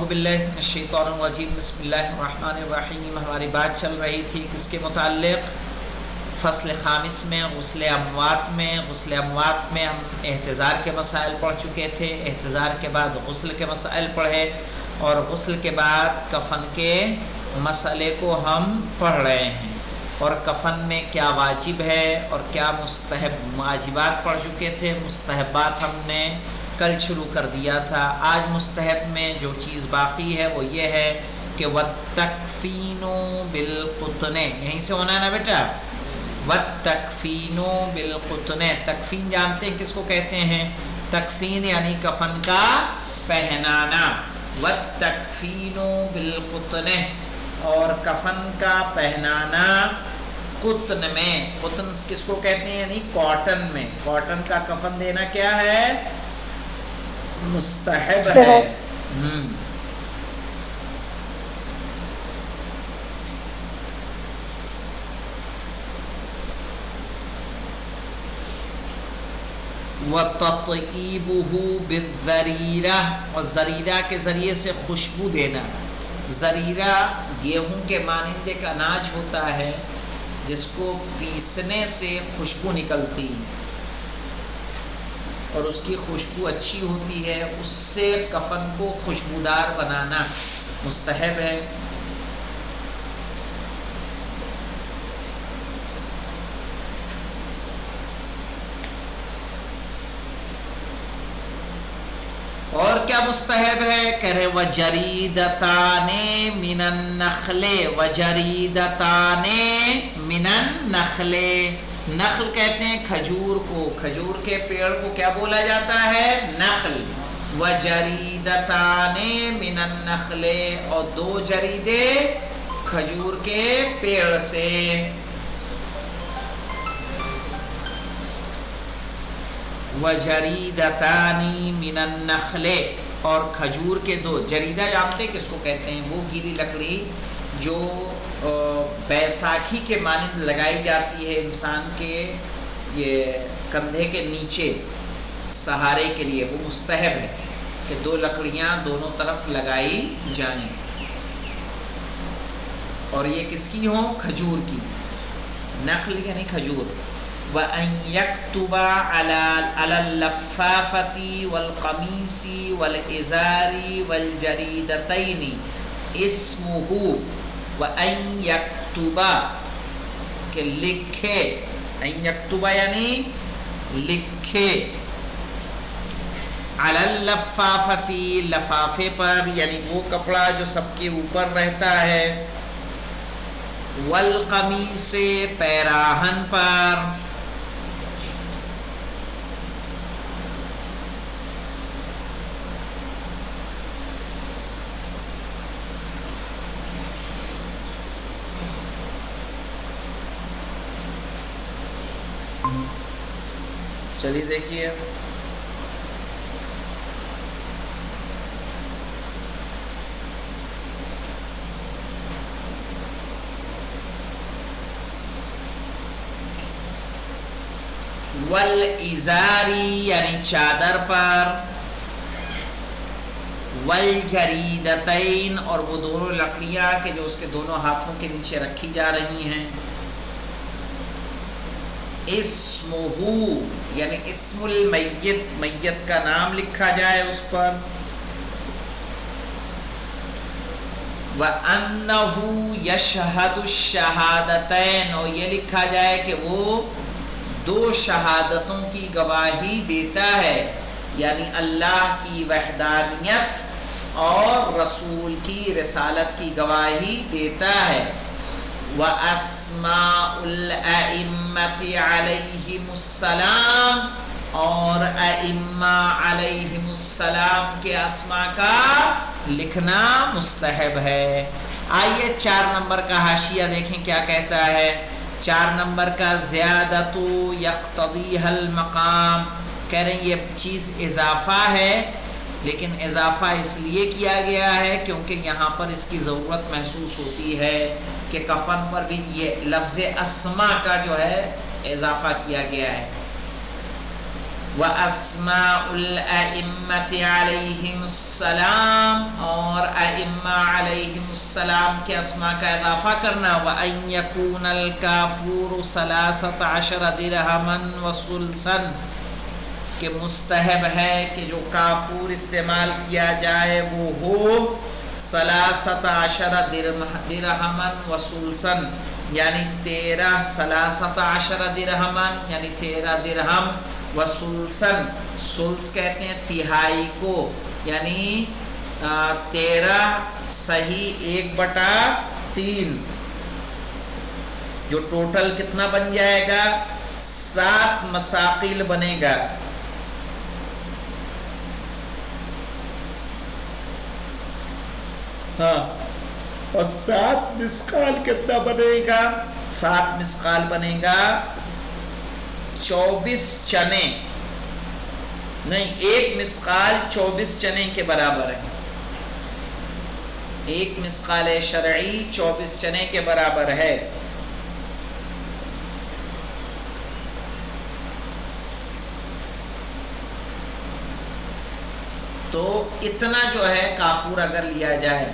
باللہ من الشیطان الرجیم بسم اللہ الرحمن الرحیم۔ ہماری بات چل رہی تھی کس کے متعلق؟ فصل خامس میں غسل اموات میں۔ غسل اموات میں ہم احتضار کے مسائل پڑھ چکے تھے، احتضار کے بعد غسل کے مسائل پڑھے، اور غسل کے بعد کفن کے مسئلے کو ہم پڑھ رہے ہیں، اور کفن میں کیا واجب ہے اور کیا مستحب۔ واجبات پڑھ چکے تھے، مستحبات ہم نے کل شروع کر دیا تھا۔ آج مستحب میں جو چیز باقی ہے وہ یہ ہے کہ وَالتَّكْفِينُ بِالْقُطْنِ، یہیں سے ہونا ہے نا بیٹا، وَالتَّكْفِينُ بِالْقُطْنِ۔ تکفین جانتے ہیں کس کو کہتے ہیں؟ تکفین یعنی کفن کا پہنانا، وَالتَّكْفِينُ بِالْقُطْنِ، اور کفن کا پہنانا قطن میں۔ قطن کس کو کہتے ہیں؟ یعنی کاٹن میں۔ کاٹن کا کفن دینا کیا ہے؟ مستحب ہے۔ وَتَطْيِيبُهُ بِالذَّرِيرَةِ، اور زریرہ کے ذریعے سے خوشبو دینا۔ زریرہ گیہوں کے مانند ایک اناج ہوتا ہے جس کو پیسنے سے خوشبو نکلتی ہے اور اس کی خوشبو اچھی ہوتی ہے، اس سے کفن کو خوشبودار بنانا مستحب ہے۔ اور کیا مستحب ہے؟ کہہ رہے وَجَرِيدَتَانِ مِنَ النَّخْلِ، وَجَرِيدَتَانِ مِنَ النَّخْلِ۔ نخل کہتے ہیں کھجور کو، کھجور کے پیڑ کو کیا بولا جاتا ہے؟ نخل۔ وَجَرِيدَتَانِ مِنَ النَّخْلِ، اور دو جریدے کھجور کے پیڑ سے۔ وَجَرِيدَتَانِ مِنَ النَّخْلِ، اور کھجور کے دو جریدہ جانتے کس کو کہتے ہیں؟ وہ گیلی لکڑی جو بیساکھی کے مانند لگائی جاتی ہے انسان کے یہ کندھے کے نیچے سہارے کے لیے، وہ مستحب ہے کہ دو لکڑیاں دونوں طرف لگائی جائیں، اور یہ کس کی ہوں؟ کھجور کی۔ نخل یعنی کھجور۔ وَأَن يَكْتُبَ عَلَى اللَّفَّافَةِ وَالْقَمِيصِ وَالْإِزَارِ وَالْجَرِيدَتَيْنِ اسْمُهُ، وَأَن يَكْتُبَ کہ لکھے، ان یکتب یعنی لکھے، علی اللفافتی لفافے پر، یعنی وہ کپڑا جو سب کے اوپر رہتا ہے، والقمیص پیراہن پر، چلیے دیکھیے والازاری یعنی چادر پر، والجریدتین اور وہ دونوں لکڑیاں کہ جو اس کے دونوں ہاتھوں کے نیچے رکھی جا رہی ہیں، اسمہ یعنی اسم المیت، میت کا نام لکھا جائے اس پر، وَأَنَّهُ يَشْهَدُ الشَّهَادَتَيْنِ اور یہ لکھا جائے کہ وہ دو شہادتوں کی گواہی دیتا ہے، یعنی اللہ کی وحدانیت اور رسول کی رسالت کی گواہی دیتا ہے۔ وَأَسْمَاءُ الْأَئِمَّةِ عَلَيْهِمُ السَّلَامُ اور ائمہ علیہم السلام کے اسماء کا لکھنا مستحب ہے۔ آئیے 4 نمبر کا حاشیہ دیکھیں کیا کہتا ہے۔ 4 نمبر کا زیادت یقتضیہ المقام، کہہ رہے ہیں یہ چیز اضافہ ہے، لیکن اضافہ اس لیے کیا گیا ہے کیونکہ یہاں پر اس کی ضرورت محسوس ہوتی ہے کہ کفن پر بھی یہ لفظ اسماء کا جو ہے اضافہ کیا گیا ہے۔ وَأَسْمَاءُ الْأَئِمَّةِ عَلَيْهِمُ السَّلَامُ اور ائمہ علیہم السلام کے اسماء کا اضافہ کرنا. وَأَن يَكُونَ الْكَافُورُ 13 درہما وثلثا، کہ مستحب ہے کہ جو کافور استعمال کیا جائے وہ ہو 13 درہما وثلثا، یعنی 13 درہما یعنی 13 درہم، وثلثا ثلث کہتے ہیں تہائی کو، یعنی 13 صحیح 1/3، جو ٹوٹل کتنا بن جائے گا 7 مساقیل بنے گا. ہاں، اور 7 مسقال کتنا بنے گا؟ 7 مسقال بنے گا 24 چنے، نہیں 1 مسقال 24 چنے کے برابر ہے. 1 مسقال شرعی 24 چنے کے برابر ہے. تو اتنا جو ہے کافور اگر لیا جائے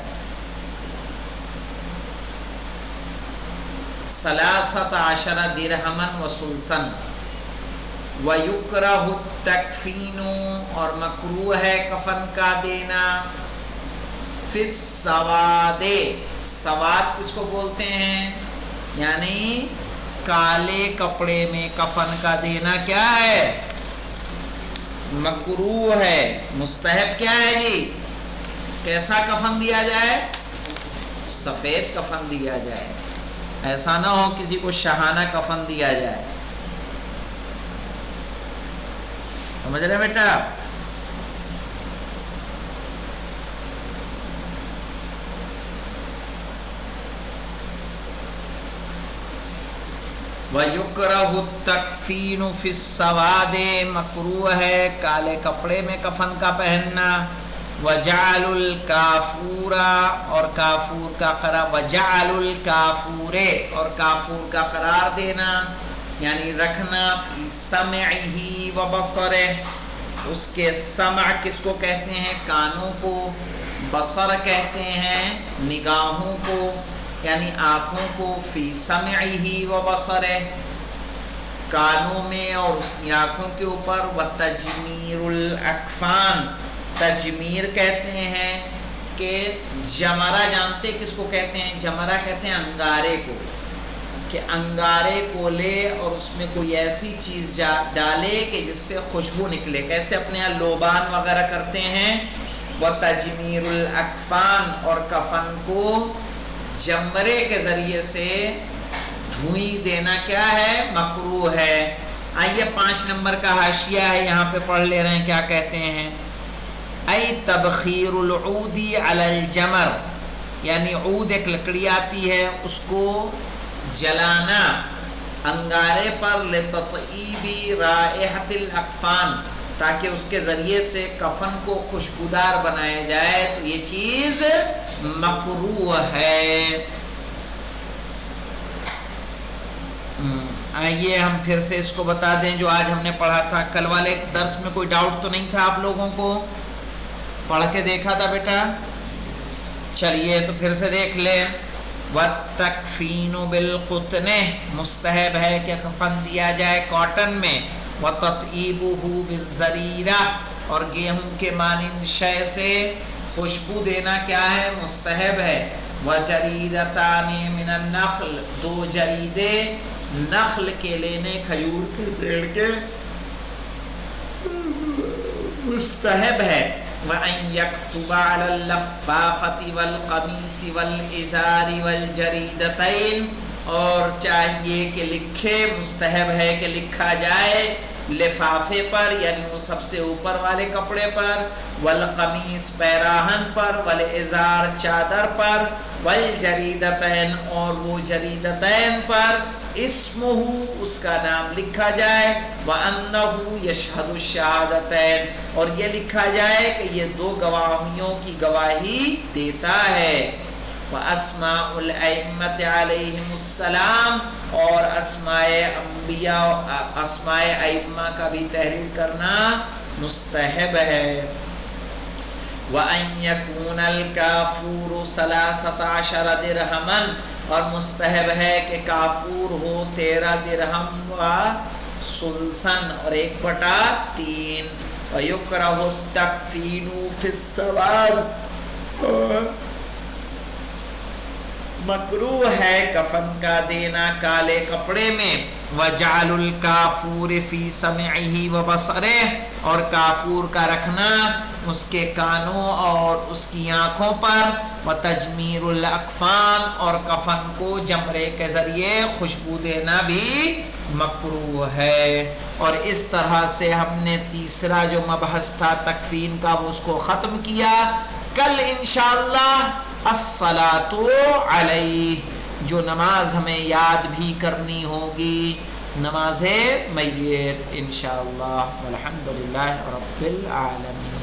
13 درہما وثلثا. وَيُكْرَهُ التَّكْفِينُ، اور مکروہ ہے کفن کا دینا. فِي السَّوَادِ، سواد کس کو بولتے ہیں؟ یعنی کالے کپڑے میں کفن کا دینا کیا ہے؟ مکروہ ہے. مستحب کیا ہے جی؟ کیسا کفن دیا جائے؟ سفید کفن دیا جائے، ایسا نہ ہو کسی کو شاہانہ کفن دیا جائے. سمجھ رہے بیٹا؟ وَيُكْرَهُ التَّكْفِينُ فِي السَّوَادِ، مکروہ ہے کالے کپڑے میں کفن کا پہننا. وَجَعَلُ الْكَافُورَ، اور کافور کا قرار، وَجَعَلُ الْكَافُورِ، اور کافور کا قرار دینا یعنی رکھنا. فِي سَمْعِهِ وَبَصَرِهِ، اس کے سمع کس کو کہتے ہیں؟ کانوں کو. بصر کہتے ہیں نگاہوں کو یعنی آنکھوں کو. فی سمعہ و بصرہ، کانوں میں اور اس کی آنکھوں کے اوپر. وتجمیر الاکفان، تجمیر کہتے ہیں کہ جمرہ، جانتے کس کو کہتے ہیں؟ جمرہ کہتے ہیں انگارے کو، کہ انگارے کو لے اور اس میں کوئی ایسی چیز ڈالے کہ جس سے خوشبو نکلے. کیسے اپنے یہاں لوبان وغیرہ کرتے ہیں. وتجمیر الاکفان، اور کفن کو جمرے کے ذریعے سے دھوئی دینا کیا ہے؟ مکروہ ہے. آئیے 5 نمبر کا حاشیہ ہے، یہاں پہ پڑھ لے رہے ہیں کیا کہتے ہیں. ای تبخیر العود علی الجمر، یعنی عود ایک لکڑی آتی ہے اس کو جلانا انگارے پر. لتطیب رائحۃ الاکفان، تاکہ اس کے ذریعے سے کفن کو خوشبودار بنایا جائے. تو یہ چیز مکروہ ہے. آئیے ہم پھر سے اس کو بتا دیں جو آج ہم نے پڑھا تھا. کل والے درس میں کوئی ڈاؤٹ تو نہیں تھا آپ لوگوں کو؟ پڑھ کے دیکھا تھا بیٹا؟ چلیے تو پھر سے دیکھ لیں. وَالتَّكْفِينُ بِالْقُطْنِ، مستحب ہے کہ کفن دیا جائے کاٹن میں. وَتَطْيِيبُهُ بِالزَّرِيرَةِ، اور گیہوں کے مانند شے سے خوشبو دینا کیا ہے؟ مستحب ہے. وَجَرِيدَتَانِ مِنَ النَّخْلِ، 2 جریدے نخل کے لینے، کھجور کے پیڑ کے، مستحب ہے. وَأَن يَكْتُبَ عَلَى اللَّفَّافَةِ وَالْقَمِيصِ وَالْإِزَارِ وَالْجَرِيدَتَيْنِ، اور چاہیے کہ لکھے، مستحب ہے کہ لکھا جائے لفافے پر یعنی وہ سب سے اوپر والے کپڑے پر. والقمیص پیراہن پر. والازار چادر پر. والجریدتین اور وہ جریدتین پر. اسمہ اس کا نام لکھا جائے. وانہ یشہد الشہادتین اور یہ لکھا جائے کہ یہ 2 گواہیوں کی گواہی دیتا ہے. واسماء الائمۃ علیہم السلام اور اسماء انبیاء اسماء ائمہ کا بھی تحریر کرنا مستحب ہے. وَأَن يَكُونَ الْكَافُورُ 13 درہمًا، اور مستحب ہے کہ کافور ہو 13 درہم و سلسن اور 1/3. وَيُكْرَهُ التَّكْفِينُ فِي السَّوَادِ، مکروہ ہے کفن کا دینا کالے کپڑے میں. وَجَعْلُ الْكَافُورِ فِي سَمْعِهِ وَبَصَرِهِ، اور کافور کا رکھنا اس کے کانوں اور اس کی آنکھوں پر. وَتَجْمِيرُ الْأَكْفَانِ، اور کفن کو جمرے کے ذریعے خوشبو دینا بھی مکروہ ہے. اور اس طرح سے ہم نے تیسرا جو مبحث تھا تکفین کا وہ اس کو ختم کیا. کل انشاءاللہ الصلاۃ علیہ، جو نماز ہمیں یاد بھی کرنی ہوگی، نماز میت انشاءاللہ. والحمدللہ رب العالمین.